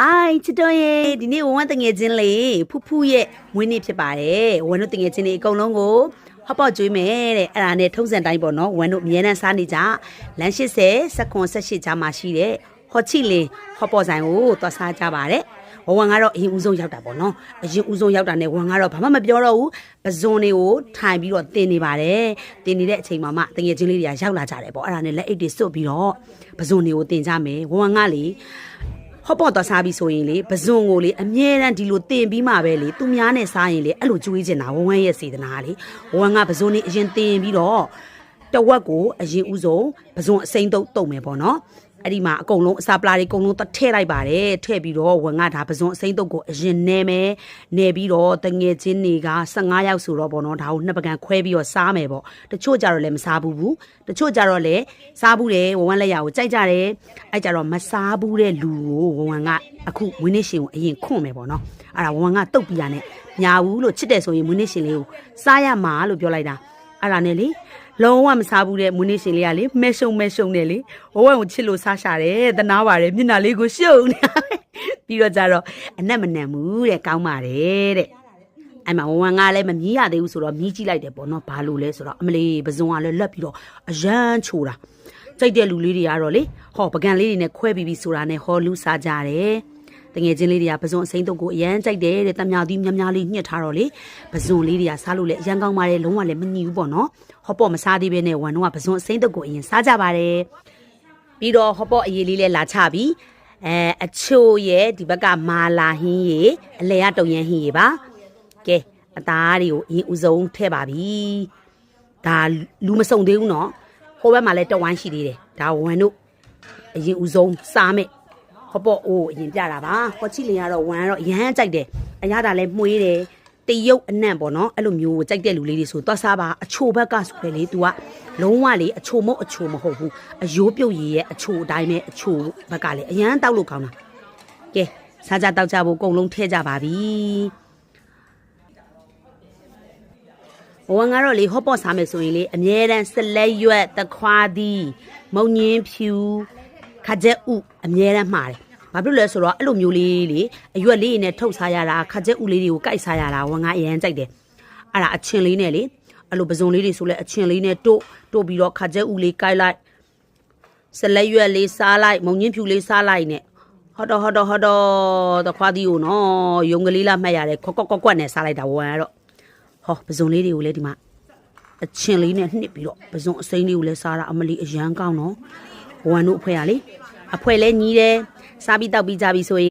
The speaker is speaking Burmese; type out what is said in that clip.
Hi ချစ်တော်ရဲ့ဒီနေ့ဝဝတငယ်ချင်းလေးဖူးဖူးရဲ့မွေးနေ့ဖြစ်ပါတယ်ဝမ်းတို့တငယ်ချင်းလေးအကုန်လုံးကိုဟော့ပေါ့ကျွေးမယ်တဲ့အဲ့ဒါနဲ့ထုံးစံတိုင်းပေါ့နော်ဝမ်းတို့အမြဲတမ်းစားနေကြလမ်း80 18ကြားမှာရှိတဲ့ဟော့ချီလင်းဟော့ပေါ့ဆိုင်ကိုသွားစားကြပါတယ်ဝဝကတော့အရင်ဦးဆုံးရောက်တာပေါ့နော်အရင်ဦးဆုံးရောက်တာနဲ့ဝဝကတော့ဘာမှမပြောတော့ဘူးပဇွန်တွေကိုထိုင်ပြီးတော့တင်နေပါတယ်တင်နေတဲ့အချိန်မှာမှတငယ်ချင်းလေးတွေကရောက်လာကြတယ်ပေါ့အဲ့ဒါနဲ့လက်အိတ်တွေစွတ်ပြီးတော့ပဇွန်တွေကိုတင်ကြမယ်ဝဝကလေဟော့ပေါ့သွားစားပြီးဆိုရင်လေပဇွန်ကိုလေအမြဲတမ်းဒီလိုတင်ပြီးမှပဲလေသူများနဲ့စားရင်လေအဲ့လိုကျွေးချင်တာဝဝရဲ့စေတနာလေဝဝကပဇွန်နေအရင်တင်ပြီးတော့တဝက်ကိုအရင်ဦးဆုံးပဇွန်အစိမ့်တုံမယ်ပေါ့နော်အဲ့ဒီမှာအကုန်လုံးအစာပလာတွေအကုန်လုံးထည့်လိုက်ပါတယ်ထည့်ပြီးတော့ဝငါဒါပဇွန်အစိမ့်တုပ်ကိုအရင်နဲမယ်နဲပြီးတော့တငယ်ချင်းတွေက15ယောက်ဆိုတော့ပေါ့နော်ဒါကိုနှစ်ပကံခွဲပြီးတော့စားမယ်ပေါ့တချို့ကြတော့လည်းမစားဘူးတချို့ကြတော့လည်းစားဘူးတယ်ဝဝလက်ရကိုကြိုက်ကြတယ်အဲ့ကြတော့မစားဘူးတဲ့လူကိုဝဝကအခုမွေးနေ့ရှင်ကိုအရင်ခွန့်မယ်ပေါ့နော်အဲ့ဒါဝဝကတုတ်ပြရနဲ့ညာဘူးလို့ချစ်တယ်ဆိုရင်မွေးနေ့ရှင်လေးကိုစားရမှာလို့ပြောလိုက်တာအဲ့ဒါနဲ့လေလုံးဝမစားဘူးတဲ့မွေးနေ့ရှင်လေးကလေမဲရှုံနဲ့လေဝဝကိုချစ်လို့စားရှာတယ်တနာပါတယ်မျက်နှာလေးကိုရှုံနေပြီးတော့ကြတော့အနက်မနံဘူးတဲ့ကောင်းပါတယ်တဲ့အဲ့မှာဝဝကလည်းမမြည်ရသေးဘူးဆိုတော့မြည်ကြည့်လိုက်တယ်ပေါ့နော်ဘာလို့လဲဆိုတော့အမလေးပဇွန်ကလည်းလက်ပြီးတော့အရန်ချိုတာကြိုက်တဲ့လူလေးတွေကတော့လေဟောပကံလေးတွေနဲ့ခွဲပြီးဆိုတာနဲ့ဟောလူစားကြတယ်တငယ်ချင်းလေးတွေကပဇွန်အစိမ့်တုပ်ကိုအရန်ကြိုက်တယ်တဲ့တများသည်များလေးညှစ်ထားတော့လေပဇွန်လေးတွေကစားလို့လည်းအရန်ကောင်းပါတယ်လုံးဝလည်းမညှိဘူးပေါ့နော်ဟောပေါ့မစားသေးဘဲနဲ့ဝမ်တော့ကပဇွန်အစိမ့်တုပ်ကိုအရင်စားကြပါတယ်ပြီးတော့ဟောပေါ့အရေးလေးလည်းလာချပြီးအချိုရဲ့ဒီဘက်ကမာလာဟင်းရေအလဲရတုံရန်ဟင်းရေပါကဲအသားတွေကိုအရင်ဦးဆုံးထည့်ပါပြီဒါလူမစုံသေးဘူးနော်ဟိုဘက်မှာလည်းတဝိုင်းရှိသေးတယ်ဒါဝမ်တို့အရင်ဦးဆုံးစားမယ်ဟောပေါ့အိုးအရင်ပြတာပါဟောချီလင်ကတော့ဝမ်ကတော့ရမ်းကြိုက်တယ်အရသာလည်းမှုေးတယ်တရုတ်အနံ့ပေါ့နော်အဲ့လိုမျိုးကြိုက်တဲ့လူလေးတွေဆိုသွားစားပါအချိုဘက်ကဆိုလေ तू ကလုံးဝလေအချိုမဟုတ်ဘူးအယိုးပြုတ်ရည်ရဲ့အချိုအတိုင်းပဲအချိုဘက်ကလေအရန်တောက်လို့ကောင်းတာကဲစားကြတောက်ကြဖို့အကုန်လုံးထည့်ကြပါပြီဝမ်ကတော့လေဟောပေါ့စားမယ်ဆိုရင်လေအမြဲတမ်းစလက်ရွက်တခွားသီးမုံညင်းဖြူခါကျက်ဥအမြဲတမ်းမှားတယ်ဘာဖြစ်လို့လဲဆိုတော့အဲ့လိုမျိုးလေးလေအရွက်လေးနဲ့ထုတ်စားရတာခါကျက်ဥလေးတွေကိုကိုက်စားရတာဝမ်ကအရန်ကြိုက်တယ်အဲ့ဒါအချင်းလေးနဲ့လေအဲ့လိုပဇွန်လေးတွေဆိုလဲအချင်းလေးနဲ့တို့ပြီးတော့ခါကျက်ဥလေးကိုက်လိုက်စလက်ရွက်လေးစားလိုက်မုံညင်းဖြူလေးစားလိုက်နဲ့ဟောတော့တခွားသီးကိုနော်ယုံကလေးလာမှတ်ရတယ်ခွက်ကွက်နဲ့စားလိုက်တာဝမ်ကတော့ဟောပဇွန်လေးတွေကိုလည်းဒီမှာအချင်းလေးနဲ့နှစ်ပြီးတော့ပဇွန်အစိမ်းလေးကိုလည်းစားတာအမလီအရန်ကောင်းနော်ဝမ်တို့အဖွဲရလေအဖွဲလဲညီးတယ်စားပြီးတောက်ပြီးကြပြီဆိုရင်